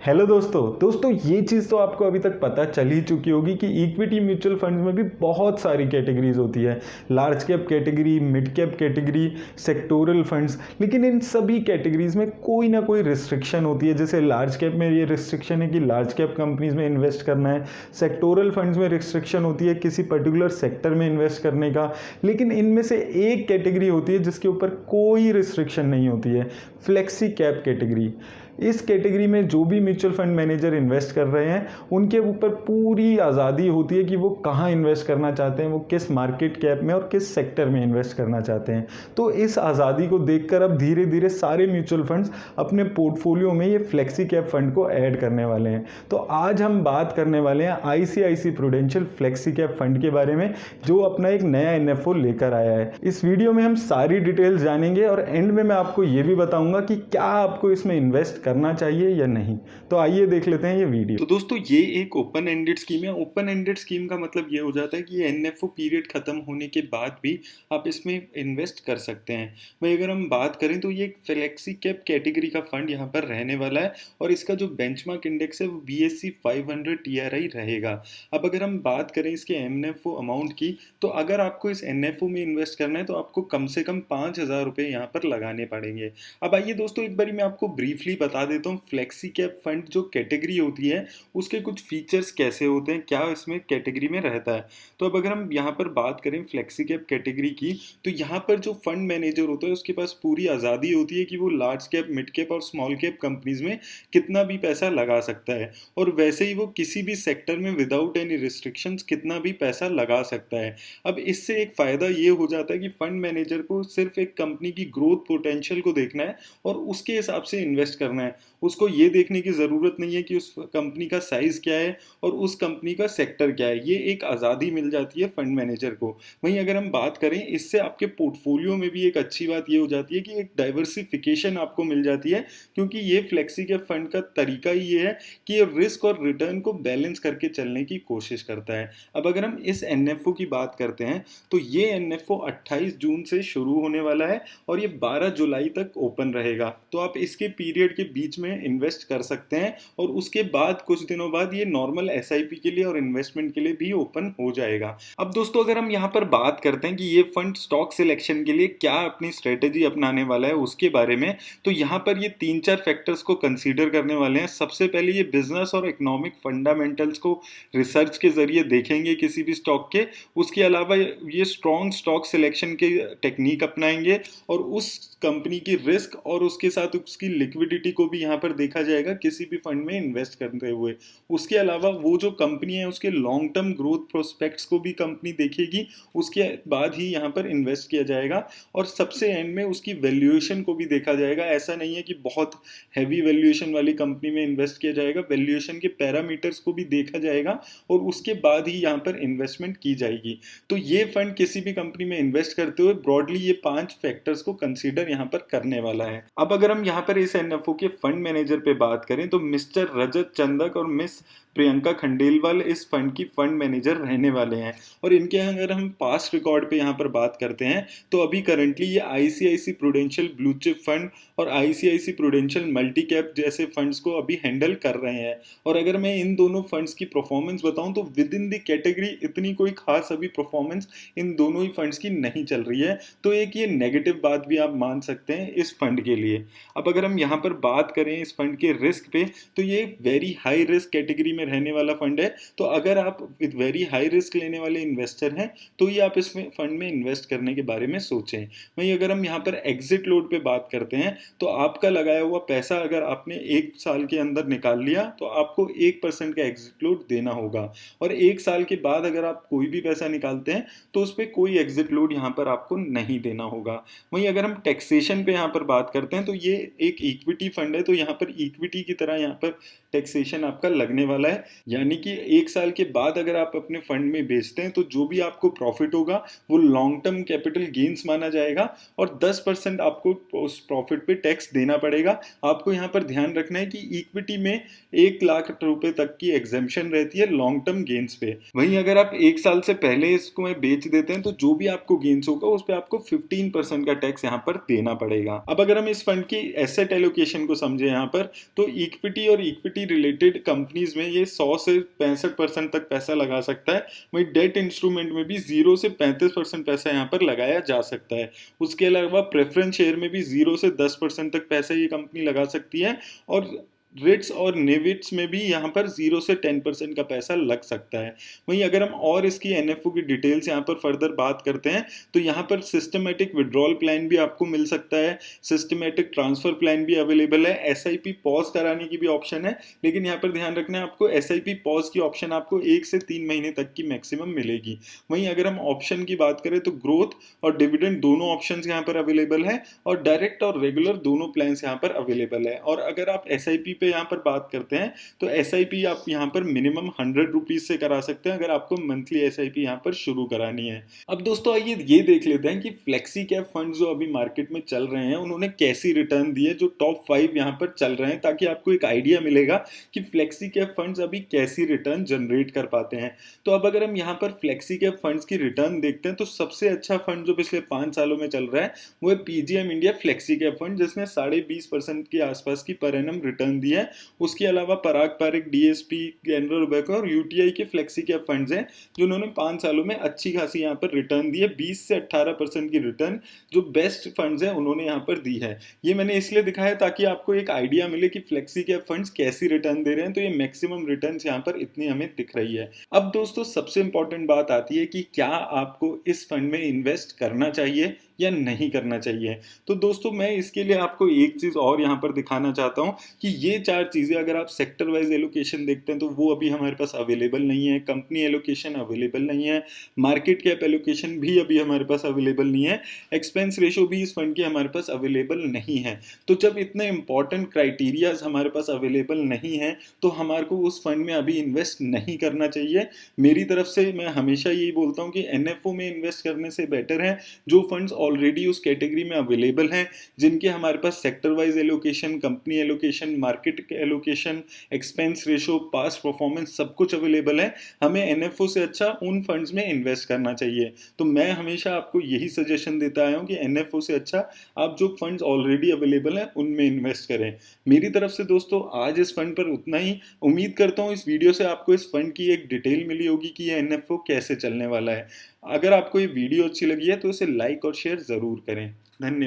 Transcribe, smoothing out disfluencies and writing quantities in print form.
Hello दोस्तों ये चीज़ तो आपको अभी तक पता चल ही चुकी होगी कि इक्विटी म्यूचुअल फंड में भी बहुत सारी कैटेगरीज होती है। Large cap category, mid cap category, sectoral funds. लेकिन इन सभी कैटेगरीज में कोई ना कोई रिस्ट्रिक्शन होती है। जैसे लार्ज कैप में ये रिस्ट्रिक्शन है कि लार्ज कैप कंपनीज में इन्वेस्ट करना है। सेक्टोरल फंड्स में रिस्ट्रिक्शन होती है किसी पर्टिकुलर सेक्टर में इन्वेस्ट करने का। लेकिन इनमें से एक कैटेगरी होती है जिसके ऊपर कोई रिस्ट्रिक्शन नहीं होती है, फ्लेक्सी कैप कैटेगरी। इस कैटेगरी में जो भी म्यूचुअल फंड मैनेजर इन्वेस्ट कर रहे हैं उनके ऊपर पूरी आज़ादी होती है कि वो कहाँ इन्वेस्ट करना चाहते हैं, वो किस मार्केट कैप में और किस सेक्टर में इन्वेस्ट करना चाहते हैं। तो इस आज़ादी को देखकर अब धीरे धीरे सारे म्यूचुअल फंड्स अपने पोर्टफोलियो में ये फ्लेक्सी कैप फंड को ऐड करने वाले हैं। तो आज हम बात करने वाले हैं ICICI Prudential flexi cap fund के बारे में, जो अपना एक नया एनएफओ लेकर आया है। इस वीडियो में हम सारी डिटेल्स जानेंगे और एंड में मैं आपको ये भी बताऊंगा कि क्या आपको इसमें इन्वेस्ट करना चाहिए या नहीं। तो आइए देख लेते हैं ये वीडियो। तो दोस्तों ये एक ओपन एंडेड स्कीम है। ओपन एंडेड स्कीम का मतलब ये हो जाता है कि ये एनएफओ पीरियड खत्म होने के बाद भी आप इसमें इन्वेस्ट कर सकते हैं। भाई अगर हम बात करें तो ये एक फ्लेक्सी कैप कैटेगरी का फंड यहाँ पर रहने वाला है और इसका जो बेंचमार्क इंडेक्स है वो BSE 500 TRI रहेगा। अब अगर हम बात करें इसके एनएफओ अमाउंट की, तो अगर आपको इस एनएफओ में इन्वेस्ट करना है तो आपको कम से कम 5,000 रुपये यहाँ पर लगाने पड़ेंगे। अब आइए दोस्तों एक बारी मैं आपको ब्रीफली बता देता हूँ फ्लेक्सी कैप फंड जो कैटेगरी होती है उसके कुछ फीचर्स कैसे होते हैं, क्या इसमें कैटेगरी में रहता है। तो अब अगर हम यहाँ पर बात करें फ्लेक्सी कैप कैटेगरी की, तो यहाँ पर जो फंड मैनेजर होता है उसके पास पूरी आज़ादी होती है कि वो लार्ज कैप, मिड कैप और स्मॉल कैप कंपनीज में कितना भी पैसा लगा सकता है और वैसे ही वो किसी भी सेक्टर में विदाउट एनी रिस्ट्रिक्शंस कितना भी पैसा लगा सकता है। अब इससे एक फ़ायदा ये हो जाता है कि फंड मैनेजर को सिर्फ एक कंपनी की ग्रोथ पोटेंशियल को देखना है और उसके हिसाब से इन्वेस्ट करना है। उसको ये देखने की ज़रूरत नहीं है कि उस कंपनी का साइज़ क्या है और उस कंपनी का सेक्टर क्या है। ये एक आज़ादी मिल जाती है फंड मैनेजर को। वहीं अगर हम बात करें, इससे आपके पोर्टफोलियो में भी एक अच्छी बात ये हो जाती है कि एक डाइवर्सिफिकेशन आपको मिल जाती है, क्योंकि ये फ्लेक्सी कैप फंड का तरीका ही ये है कि ये रिस्क और रिटर्न को बैलेंस करके चलने की कोशिश करता है। अब अगर हम इस एनएफओ की बात करते हैं तो ये एनएफओ 28 जून से शुरू होने वाला है और ये 12 जुलाई तक ओपन रहेगा। तो आप इसके पीरियड के बीच में इन्वेस्ट कर सकते हैं और उसके बाद कुछ दिनों बाद ये नॉर्मल एसआईपी के लिए और इन्वेस्टमेंट के लिए भी ओपन हो जाएगा। अब दोस्तों अगर हम यहाँ पर बात करते हैं कि ये फंड स्टॉक सिलेक्शन के लिए क्या अपनी स्ट्रेटेजी अपनाने वाला है उसके बारे में, तो यहाँ पर ये 3-4 फैक्टर्स को कंसीडर करने वाले हैं। सबसे पहले ये बिजनेस और इकोनॉमिक फंडामेंटल्स को रिसर्च के जरिए देखेंगे किसी भी स्टॉक के। उसके अलावा ये स्ट्रॉन्ग स्टॉक सिलेक्शन के टेक्निक अपनाएंगे और उस कंपनी की रिस्क और उसके साथ उसकी लिक्विडिटी को भी यहाँ पर देखा जाएगा किसी भी फंड में इन्वेस्ट करते हुए। उसके अलावा वो जो कंपनी है उसके लॉन्ग टर्म ग्रोथ प्रोस्पेक्ट्स को भी कंपनी देखेगी, उसके बाद ही यहाँ पर इन्वेस्ट किया जाएगा। और सबसे एंड में उसकी वैल्यूएशन को भी देखा जाएगा। ऐसा नहीं है कि बहुत हैवी वैल्यूएशन वाली कंपनी में इन्वेस्ट किया जाएगा, वैल्यूएशन के पैरामीटर्स को भी देखा जाएगा और उसके बाद ही यहाँ पर इन्वेस्टमेंट की जाएगी। तो ये फंड किसी भी कंपनी में इन्वेस्ट करते हुए ब्रॉडली ये 5 फैक्टर्स को कंसीडर यहाँ पर करने वाला है। अब अगर हम यहाँ पर इस एनएफओ के फंड मैनेजर पे बात करें तो मिस्टर रजत चंदक और मिस प्रियंका खंडेलवाल इस फंड की फंड मैनेजर रहने वाले हैं। और इनके अगर हम पास्ट रिकॉर्ड पे यहाँ पर बात करते हैं तो अभी करंटली ये ICICI Prudential blue chip fund और आईसीआईसी प्रूडेंशियल मल्टी कैप जैसे फंड्स को अभी हैंडल कर रहे हैं। और अगर मैं इन दोनों फंड्स की परफॉर्मेंस बताऊं तो विद इन द कैटेगरी इतनी कोई खास अभी परफॉर्मेंस इन दोनों ही फंड्स की नहीं चल रही है। तो एक ये नेगेटिव बात भी आप मान सकते हैं इस फंड के लिए। अब अगर हम यहाँ पर बात करें इस फंड के रिस्क पे, तो ये वेरी हाई रिस्क कैटेगरी में रहने वाला फंड है। तो अगर आप विद वेरी हाई रिस्क लेने वाले इन्वेस्टर हैं तो ये आप इसमें फंड में इन्वेस्ट करने के बारे में सोचें। वहीं अगर हम यहाँ पर एग्जिट लोड पे बात करते हैं तो आपका लगाया हुआ पैसा अगर आपने 1 साल के अंदर निकाल लिया तो आपको 1% का एग्जिट लोड देना होगा। और 1 साल के बाद अगर आप कोई भी पैसा निकालते हैं तो उस पर कोई एग्जिट लोड यहाँ पर आपको नहीं देना होगा। वहीं अगर हम टैक्सेशन पे यहाँ पर बात करते हैं तो ये एक इक्विटी फंड है, तो यहाँ पर इक्विटी की तरह यहाँ पर टैक्सेशन आपका लगने वाला है। है, यानी कि 1 साल के बाद अगर आप अपने फंड में बेचते हैं तो जो भी आपको प्रॉफिट होगा वो लॉन्ग टर्म कैपिटल गेन्स माना जाएगा और 10% आपको उस प्रॉफिट पे टैक्स देना पड़ेगा। आपको यहाँ पर ध्यान रखना है कि इक्विटी में 1 लाख रुपए तक की एग्जेम्पशन रहती है लॉन्ग टर्म गेन्स पे। वहीं अगर आप 1 साल से पहले इसको बेच देते हैं तो जो भी आपको गेन्स होगा उस पर आपको 15% का टैक्स यहाँ पर देना पड़ेगा। अब अगर हम इस फंड की एसेट एलोकेशन को समझे यहाँ पर, तो इक्विटी और इक्विटी रिलेटेड कंपनीज में ये 100 से 65% तक पैसा लगा सकता है। वहीं डेट इंस्ट्रूमेंट में भी 0 से 35% पैसा यहाँ पर लगाया जा सकता है। उसके अलावा प्रेफरेंस शेयर में भी 0 से 10% तक पैसा ये कंपनी लगा सकती है और रिट्स और नेविट्स में भी यहाँ पर 0 से 10% का पैसा लग सकता है। वहीं अगर हम और इसकी एनएफओ की डिटेल्स यहाँ पर फर्दर बात करते हैं तो यहाँ पर सिस्टमेटिक विड्रॉल प्लान भी आपको मिल सकता है, सिस्टमेटिक ट्रांसफर प्लान भी अवेलेबल है, एसआईपी पॉज कराने की भी ऑप्शन है। लेकिन यहाँ पर ध्यान रखना है आपको एसआईपी पॉज की ऑप्शन आपको 1 से 3 महीने तक की मैक्सिमम मिलेगी। वहीं अगर हम ऑप्शन की बात करें तो ग्रोथ और डिविडेंड दोनों ऑप्शन यहाँ पर अवेलेबल है और डायरेक्ट और रेगुलर दोनों प्लान यहाँ पर अवेलेबल है। और अगर आप एसआईपी यहाँ पर बात करते हैं तो एसआईपी आप यहाँ पर मिनिमम 100 रुपीज से करा सकते हैं अगर आपको मंथली एसआईपी यहाँ पर शुरू करानी है। अब दोस्तों आइए ये देख लेते हैं कि फ्लेक्सी कैप फंड जो अभी मार्केट में चल रहे हैं उन्होंने कैसी रिटर्न दी है, जो टॉप 5 यहाँ पर चल रहे हैं, ताकि आपको एक आइडिया मिलेगा कि फ्लेक्सी कैप फंड्स अभी कैसी रिटर्न जनरेट कर पाते हैं। तो अब अगर हम यहाँ पर फ्लेक्सी कैप फंड्स की रिटर्न देखते हैं तो सबसे अच्छा फंड जो पिछले 5 सालों में चल रहा है वो है PGM India flexi cap fund, जिसने 20.5% के आसपास की पर एनम रिटर्न दी है। उसके अलावा पराग पारिक, डीएसपी, कैनरा रोबेको और यूटीआई के फ्लेक्सी कैप फंड्स हैं जो उन्होंने 5 सालों में अच्छी खासी यहाँ पर रिटर्न दी है। 20 से 18% की रिटर्न जो बेस्ट फंड्स हैं उन्होंने यहाँ पर दी है। ये मैंने इसलिए दिखाया ताकि आपको एक आइडिया मिले कि फ्लेक्सी कैप फंड्स कैसी रिटर्न दे रहे हैं। तो ये मैक्सिमम रिटर्न यहाँ पर इतनी हमें दिख रही है। अब दोस्तों सबसे इंपॉर्टेंट बात आती है कि क्या आपको इस फंड में इन्वेस्ट करना चाहिए या नहीं करना चाहिए। तो दोस्तों मैं इसके लिए आपको एक चीज़ और यहाँ पर दिखाना चाहता हूँ कि ये 4 चीज़ें अगर आप सेक्टर वाइज एलोकेशन देखते हैं तो वो अभी हमारे पास अवेलेबल नहीं है, कंपनी एलोकेशन अवेलेबल नहीं है, मार्केट कैप एलोकेशन भी अभी हमारे पास अवेलेबल नहीं है, एक्सपेंस रेशो भी इस फंड के हमारे पास अवेलेबल नहीं है। तो जब इतने इंपॉर्टेंट क्राइटेरियाज हमारे पास अवेलेबल नहीं है तो हमारे को उस फंड में अभी इन्वेस्ट नहीं करना चाहिए। मेरी तरफ से मैं हमेशा यही बोलता हूँ कि एनएफओ में इन्वेस्ट करने से बेटर है जो फंड्स ऑलरेडी उस कैटेगरी में अवेलेबल हैं, जिनके हमारे पास sector wise allocation, company allocation, market allocation, expense ratio, past performance सब कुछ अवेलेबल है। हमें एनएफओ से अच्छा उन फंड्स में इन्वेस्ट करना चाहिए। तो मैं हमेशा आपको यही सजेशन देता आया हूँ कि एनएफओ से अच्छा आप जो फंड्स ऑलरेडी अवेलेबल हैं उनमें इन्वेस्ट करें। मेरी तरफ से दोस्तों आज इस फंड पर उतना ही। उम्मीद करता हूँ इस वीडियो से आपको इस फंड की एक डिटेल मिली होगी कि ये एनएफओ कैसे चलने वाला है। अगर आपको ये वीडियो अच्छी लगी है तो इसे लाइक और शेयर ज़रूर करें। धन्यवाद।